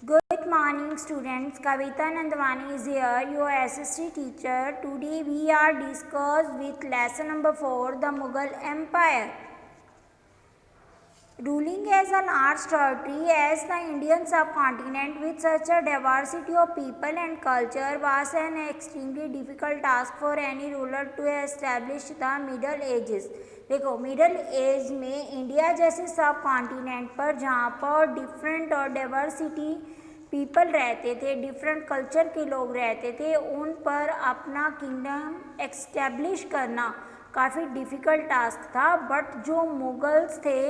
Good morning students, Kavita Nandwani is here, your SST teacher. Today we are discuss with lesson number 4, the Mughal Empire. Ruling as a large territory as the Indian subcontinent with such a diversity of people and culture was an extremely difficult task for any ruler to establish the Middle Ages. देखो middle age में India जैसे सब continent पर जहाँ पर different और diversity people रहते थे, डिफरेंट कल्चर के लोग रहते थे, उन पर अपना किंगडम एस्टेब्लिश करना काफ़ी डिफ़िकल्ट टास्क था. बट जो मुगल्स थे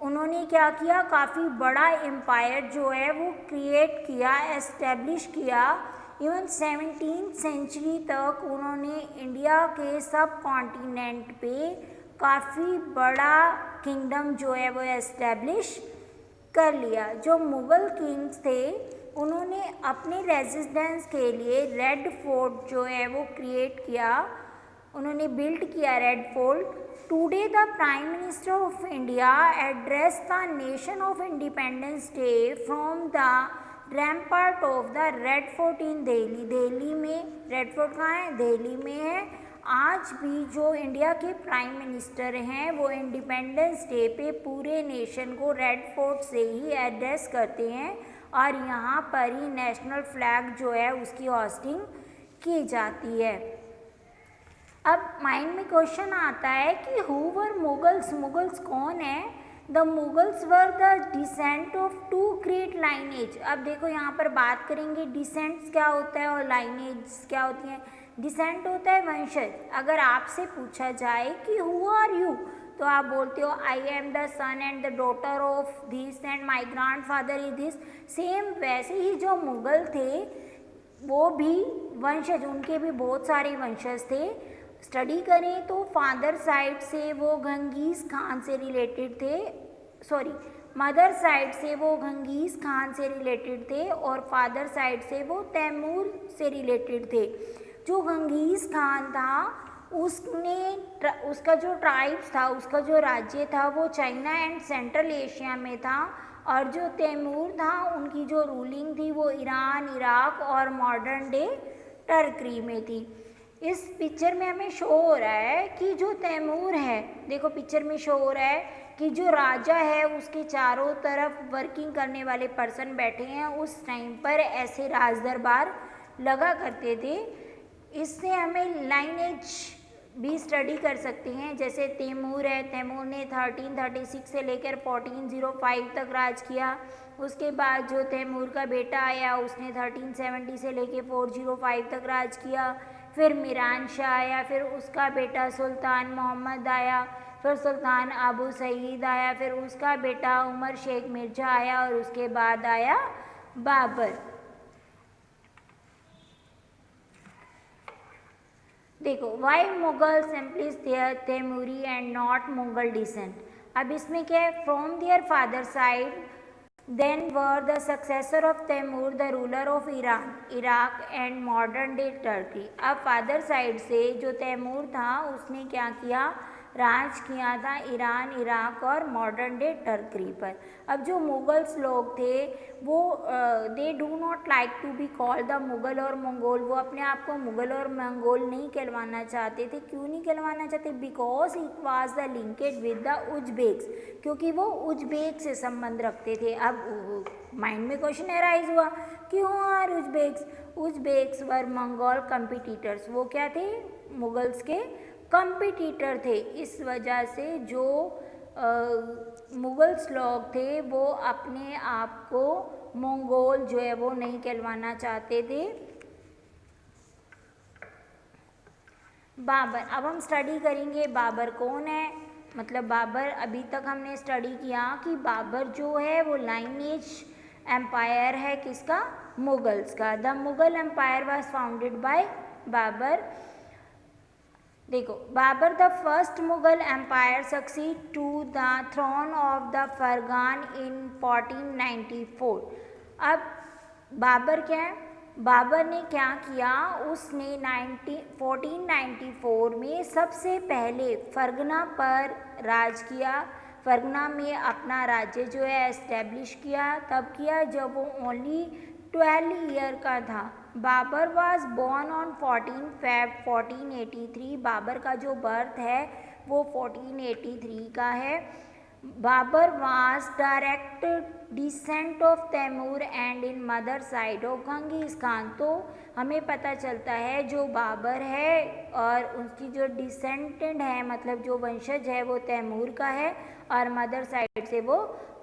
उन्होंने क्या किया, काफ़ी बड़ा एम्पायर जो है वो क्रिएट किया, एस्टेब्लिश किया. इवन 17th सेंचुरी तक उन्होंने इंडिया के सब कॉन्टिनेंट पे काफ़ी बड़ा किंगडम जो है वो एस्टेब्लिश कर लिया. जो मुग़ल किंग्स थे उन्होंने अपने रेजिडेंस के लिए रेड फोर्ट जो है वो क्रिएट किया, उन्होंने बिल्ड किया Red Fort. Today the prime minister of India address the nation of independence day from the rampart of the Red Fort in Delhi. Delhi में रेड फोर्ट कहाँ है? दिल्ली में है. आज भी जो इंडिया के प्राइम मिनिस्टर हैं वो इंडिपेंडेंस डे पे पूरे नेशन को रेड फोर्ट से ही एड्रेस करते हैं और यहाँ पर ही नेशनल फ्लैग जो है उसकी होस्टिंग की जाती है. अब माइंड में क्वेश्चन आता है कि हु वर मुगल्स, मुगल्स कौन है? The Mughals were the descent of two great lineage. अब देखो यहाँ पर बात करेंगे डिसेंट्स क्या होता है और लाइनेज क्या होती हैं. डिसेंट होता है वंशज. अगर आपसे पूछा जाए कि हु आर यू, तो आप बोलते हो I am the son and the daughter of this and my grandfather is this. Same वैसे ही जो मुगल थे वो भी वंशज, उनके भी बहुत सारे वंशज थे. स्टडी करें तो फादर साइड से वो गंगीज़ खान से रिलेटेड थे, मदर साइड से वो गंगीज़ खान से रिलेटेड थे और फादर साइड से वो तैमूर से रिलेटेड थे. जो गंगीज़ खान था उसका जो ट्राइब्स था, उसका जो राज्य था वो चाइना एंड सेंट्रल एशिया में था, और जो तैमूर था उनकी जो रूलिंग थी वो ईरान, इराक और मॉडर्न डे टर्की में थी. इस पिक्चर में हमें शो हो रहा है कि जो तैमूर है, देखो पिक्चर में शो हो रहा है कि जो राजा है उसके चारों तरफ वर्किंग करने वाले पर्सन बैठे हैं. उस टाइम पर ऐसे राज दरबार लगा करते थे. इससे हमें लाइनेज भी स्टडी कर सकते हैं. जैसे तैमूर है, तैमूर ने 1336 से लेकर 1405 तक राज किया. उसके बाद जो तैमूर का बेटा आया उसने 1370 से लेकर 405 तक राज किया. फिर मीरान शाह आया, फिर उसका बेटा सुल्तान मोहम्मद आया, फिर सुल्तान अबू सईद आया, फिर उसका बेटा उमर शेख मिर्जा आया और उसके बाद आया बाबर. देखो why Mughal simply Timuri and not Mughal descent. अब इसमें क्या है, from their father side then were the successor of Taimur the ruler of Iran, Iraq and modern day Turkey. अब फादर साइड से जो तैमूर था उसने क्या किया, राज किया था ईरान, इराक और मॉडर्न डे टर्की पर. अब जो मुगल्स लोग थे वो they do not like to be called the Mughal और मंगोल. वो अपने आप को मुगल और मंगोल नहीं कहलवाना चाहते थे. क्यों नहीं कहलवाना चाहते? Because it was the linked with the Uzbeks, क्योंकि वो उज्बेक से संबंध रखते थे. अब माइंड में क्वेश्चन एराइज हुआ, क्यों are Uzbeks? Uzbeks were Mongol competitors. वो क्या थे? मुगल्स के कंपिटिटर थे. इस वजह से जो मुगल्स लोग थे वो अपने आप को मंगोल जो है वो नहीं कहलवाना चाहते थे. बाबर, अब हम स्टडी करेंगे बाबर कौन है. मतलब बाबर, अभी तक हमने स्टडी किया कि बाबर जो है वो लाइनेज एम्पायर है किसका? मुगल्स का. The Mughal empire was founded by Babur. देखो Babur the first Mughal empire succeed to the throne of the Fergana in 1494. अब बाबर क्या है? बाबर ने क्या किया, उसने 1494 में सबसे पहले फरगना पर राज किया. फरगना में अपना राज्य जो है एस्टेब्लिश किया, तब किया जब वो ओनली 12 ईयर का था। Babur was born on 14 Feb 1483। Babur का जो बर्थ है वो 1483 का है। Babur was direct descent of Timur and in mother side of Genghis Khan. तो हमें पता चलता है जो बाबर है और उसकी जो डिसेंडेंट है, मतलब जो वंशज है, वो तैमूर का है और मदर साइड से वो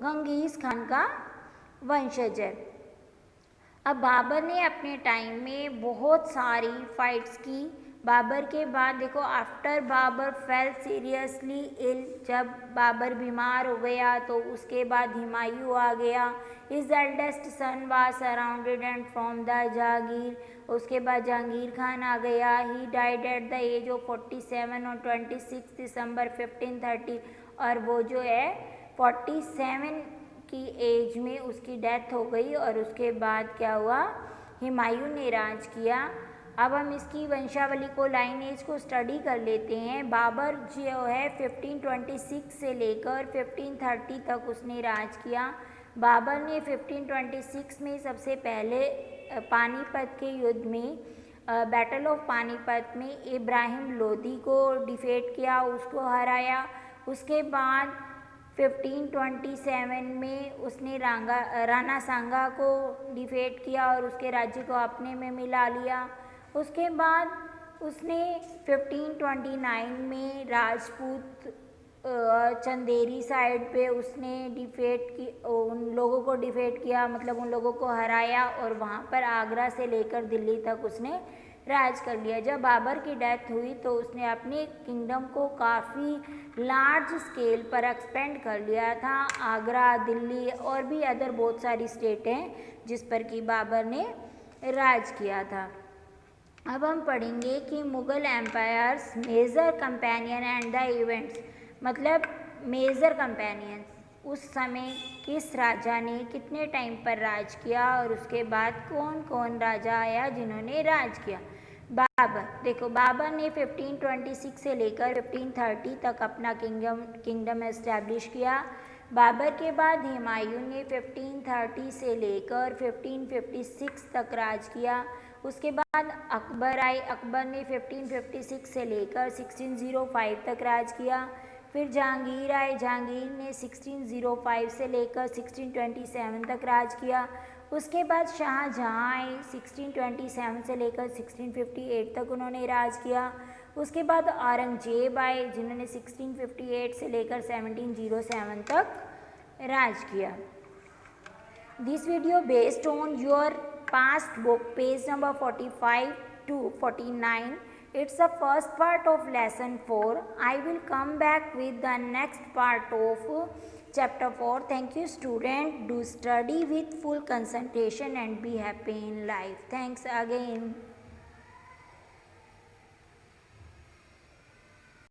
गंगीज खान का वंशज है। अब बाबर ने अपने टाइम में बहुत सारी फाइट्स की। बाबर के बाद देखो, after Babur fell seriously ill, जब बाबर बीमार हो गया तो उसके बाद हुमायूं आ गया। Is eldest son was surrounded and from the Jahangir, उसके बाद जहांगीर खान आ गया। He died at the age of 47 on 26 December 1530, और वो जो है 47 की एज में उसकी डेथ हो गई। और उसके बाद क्या हुआ, हुमायूं ने राज किया। अब हम इसकी वंशावली को, लाइनेज को स्टडी कर लेते हैं। बाबर जो है 1526 से लेकर 1530 तक उसने राज किया। बाबर ने 1526 में सबसे पहले पानीपत के युद्ध में, बैटल ऑफ पानीपत में इब्राहिम लोदी को डिफेट किया, उसको हराया। उसके बाद 1527 में उसने राणा सांगा को डिफेट किया और उसके राज्य को अपने में मिला लिया। उसके बाद उसने 1529 में राजपूत चंदेरी साइड पे उसने डिफेट की, उन लोगों को डिफेट किया, मतलब उन लोगों को हराया और वहाँ पर आगरा से लेकर दिल्ली तक उसने राज कर लिया। जब बाबर की डेथ हुई तो उसने अपने किंगडम को काफ़ी लार्ज स्केल पर एक्सपेंड कर लिया था। आगरा, दिल्ली और भी अदर बहुत सारी स्टेट हैं जिस पर कि बाबर ने राज किया था। अब हम पढ़ेंगे कि Mughal empire's major companion and the events, मतलब मेजर कंपेनियंस, उस समय किस राजा ने कितने टाइम पर राज किया और उसके बाद कौन कौन राजा आया जिन्होंने राज किया। बाबर, देखो बाबर ने 1526 से लेकर 1530 तक अपना किंगडम एस्टैब्लिश किया। बाबर के बाद हुमायूं ने 1530 से लेकर 1556 तक राज किया। उसके बाद अकबर आए, अकबर ने 1556 से लेकर 1605 तक राज किया। फिर जहांगीर आए, जहांगीर ने 1605 से लेकर 1627 तक राज किया। उसके बाद शाहजहाँ आए, 1627 से लेकर 1658 तक उन्होंने राज किया। उसके बाद औरंगजेब आए जिन्होंने 1658 से लेकर 1707 तक राज किया। This video based on your past book, page number 45 to 49. It's the first part of lesson 4. I will come back with the next part of chapter 4. Thank you student. Do study with full concentration and be happy in life. Thanks again.